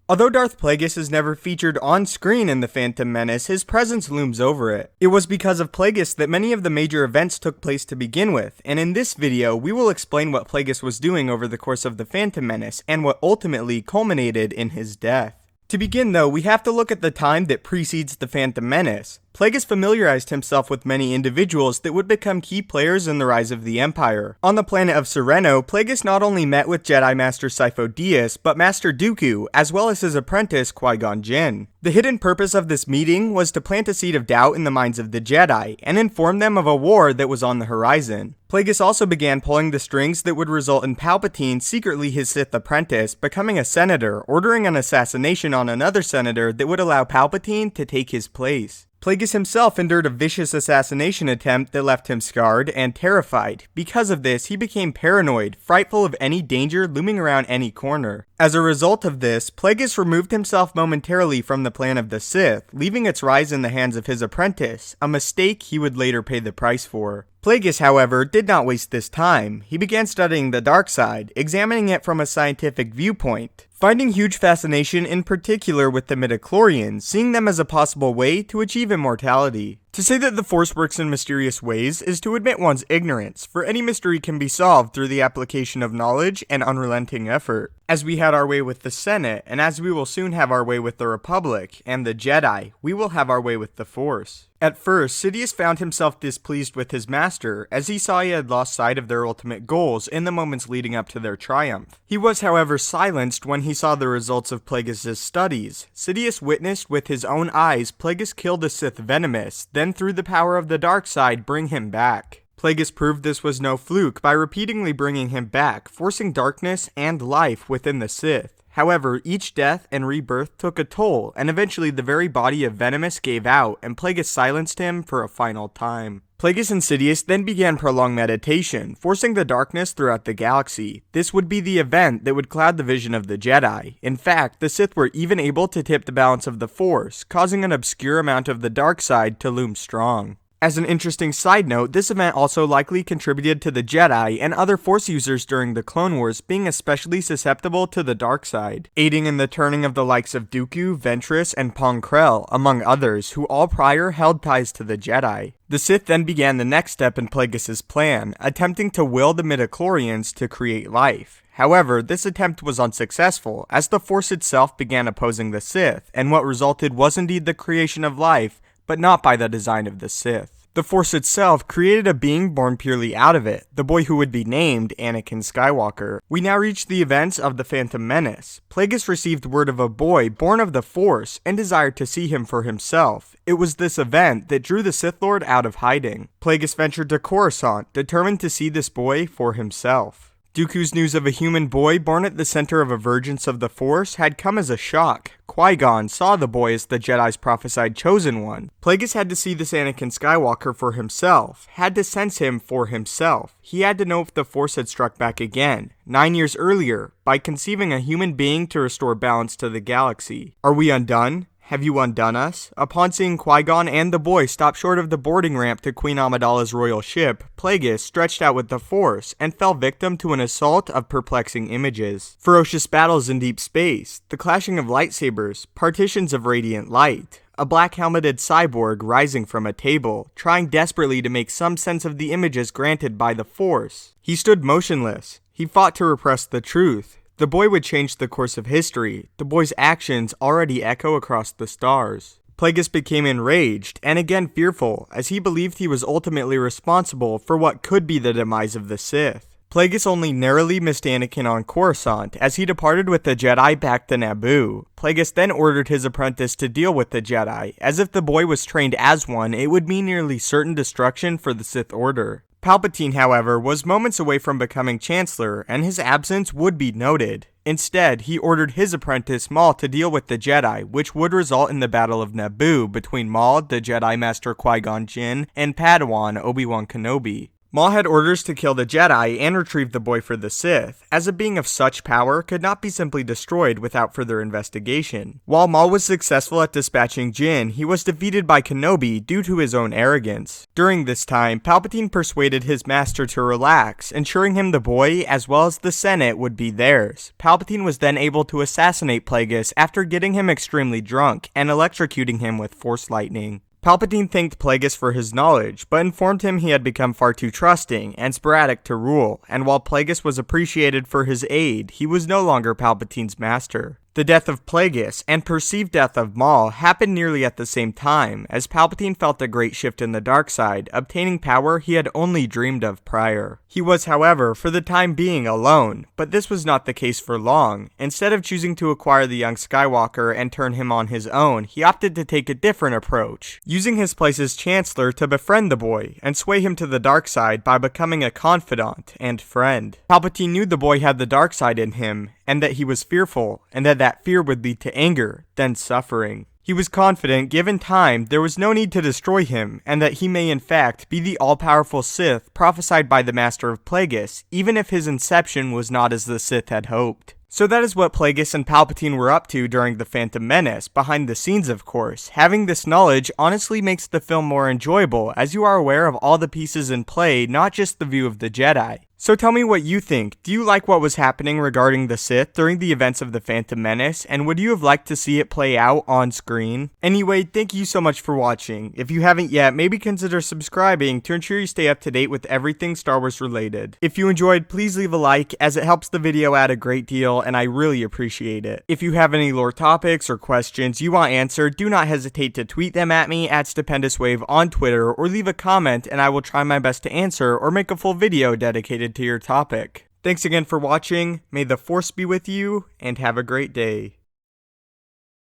Although Darth Plagueis is never featured on screen in The Phantom Menace, his presence looms over it. It was because of Plagueis that many of the major events took place to begin with, and in this video, we will explain what Plagueis was doing over the course of The Phantom Menace, and what ultimately culminated in his death. To begin though, we have to look at the time that precedes The Phantom Menace. Plagueis familiarized himself with many individuals that would become key players in the rise of the Empire. On the planet of Sereno, Plagueis not only met with Jedi Master Sifo-Dyas, but Master Dooku, as well as his apprentice Qui-Gon Jinn. The hidden purpose of this meeting was to plant a seed of doubt in the minds of the Jedi, and inform them of a war that was on the horizon. Plagueis also began pulling the strings that would result in Palpatine, secretly his Sith apprentice, becoming a senator, ordering an assassination on another senator that would allow Palpatine to take his place. Plagueis himself endured a vicious assassination attempt that left him scarred and terrified. Because of this, he became paranoid, frightful of any danger looming around any corner. As a result of this, Plagueis removed himself momentarily from the plan of the Sith, leaving its rise in the hands of his apprentice, a mistake he would later pay the price for. Plagueis, however, did not waste this time. He began studying the dark side, examining it from a scientific viewpoint, finding huge fascination in particular with the midichlorians, seeing them as a possible way to achieve immortality. To say that the Force works in mysterious ways is to admit one's ignorance, for any mystery can be solved through the application of knowledge and unrelenting effort. As we had our way with the Senate, and as we will soon have our way with the Republic and the Jedi, we will have our way with the Force. At first, Sidious found himself displeased with his master, as he saw he had lost sight of their ultimate goals in the moments leading up to their triumph. He was, however, silenced when he saw the results of Plagueis' studies. Sidious witnessed with his own eyes Plagueis kill the Sith Venomous, then through the power of the dark side bring him back. Plagueis proved this was no fluke by repeatedly bringing him back, forcing darkness and life within the Sith. However, each death and rebirth took a toll, and eventually the very body of Venomous gave out, and Plagueis silenced him for a final time. Plagueis and Sidious then began prolonged meditation, forcing the darkness throughout the galaxy. This would be the event that would cloud the vision of the Jedi. In fact, the Sith were even able to tip the balance of the Force, causing an obscure amount of the dark side to loom strong. As an interesting side note, this event also likely contributed to the Jedi and other Force users during the Clone Wars being especially susceptible to the dark side, aiding in the turning of the likes of Dooku, Ventress, and Pong Krell, among others, who all prior held ties to the Jedi. The Sith then began the next step in Plagueis' plan, attempting to will the midichlorians to create life. However, this attempt was unsuccessful, as the Force itself began opposing the Sith, and what resulted was indeed the creation of life, but not by the design of the Sith. The Force itself created a being born purely out of it, the boy who would be named Anakin Skywalker. We now reach the events of The Phantom Menace. Plagueis received word of a boy born of the Force and desired to see him for himself. It was this event that drew the Sith Lord out of hiding. Plagueis ventured to Coruscant, determined to see this boy for himself. Dooku's news of a human boy born at the center of a vergence of the Force had come as a shock. Qui-Gon saw the boy as the Jedi's prophesied chosen one. Plagueis had to see this Anakin Skywalker for himself, had to sense him for himself. He had to know if the Force had struck back again, 9 years earlier, by conceiving a human being to restore balance to the galaxy. Are we undone? Have you undone us? Upon seeing Qui-Gon and the boy stop short of the boarding ramp to Queen Amidala's royal ship, Plagueis stretched out with the Force and fell victim to an assault of perplexing images. Ferocious battles in deep space, the clashing of lightsabers, partitions of radiant light, a black-helmeted cyborg rising from a table, trying desperately to make some sense of the images granted by the Force. He stood motionless. He fought to repress the truth. The boy would change the course of history. The boy's actions already echo across the stars. Plagueis became enraged, and again fearful, as he believed he was ultimately responsible for what could be the demise of the Sith. Plagueis only narrowly missed Anakin on Coruscant, as he departed with the Jedi back to Naboo. Plagueis then ordered his apprentice to deal with the Jedi, as if the boy was trained as one, it would mean nearly certain destruction for the Sith Order. Palpatine, however, was moments away from becoming Chancellor, and his absence would be noted. Instead, he ordered his apprentice Maul to deal with the Jedi, which would result in the Battle of Naboo between Maul, the Jedi Master Qui-Gon Jinn, and Padawan Obi-Wan Kenobi. Maul had orders to kill the Jedi and retrieve the boy for the Sith, as a being of such power could not be simply destroyed without further investigation. While Maul was successful at dispatching Jyn, he was defeated by Kenobi due to his own arrogance. During this time, Palpatine persuaded his master to relax, ensuring him the boy as well as the Senate would be theirs. Palpatine was then able to assassinate Plagueis after getting him extremely drunk and electrocuting him with Force lightning. Palpatine thanked Plagueis for his knowledge, but informed him he had become far too trusting and sporadic to rule, and while Plagueis was appreciated for his aid, he was no longer Palpatine's master. The death of Plagueis and perceived death of Maul happened nearly at the same time, as Palpatine felt a great shift in the dark side, obtaining power he had only dreamed of prior. He was, however, for the time being alone, but this was not the case for long. Instead of choosing to acquire the young Skywalker and turn him on his own, he opted to take a different approach, using his place as Chancellor to befriend the boy and sway him to the dark side by becoming a confidant and friend. Palpatine knew the boy had the dark side in him, and that he was fearful, and that fear would lead to anger, then suffering. He was confident, given time, there was no need to destroy him, and that he may in fact be the all-powerful Sith prophesied by the Master of Plagueis, even if his inception was not as the Sith had hoped. So that is what Plagueis and Palpatine were up to during the Phantom Menace, behind the scenes of course. Having this knowledge honestly makes the film more enjoyable, as you are aware of all the pieces in play, not just the view of the Jedi. So tell me what you think. Do you like what was happening regarding the Sith during the events of the Phantom Menace, and would you have liked to see it play out on screen? Anyway, thank you so much for watching. If you haven't yet, maybe consider subscribing to ensure you stay up to date with everything Star Wars related. If you enjoyed, please leave a like, as it helps the video out a great deal, and I really appreciate it. If you have any lore topics or questions you want answered, do not hesitate to tweet them at me at StupendousWave on Twitter, or leave a comment and I will try my best to answer or make a full video dedicated to your topic. Thanks again for watching, may the Force be with you, and have a great day.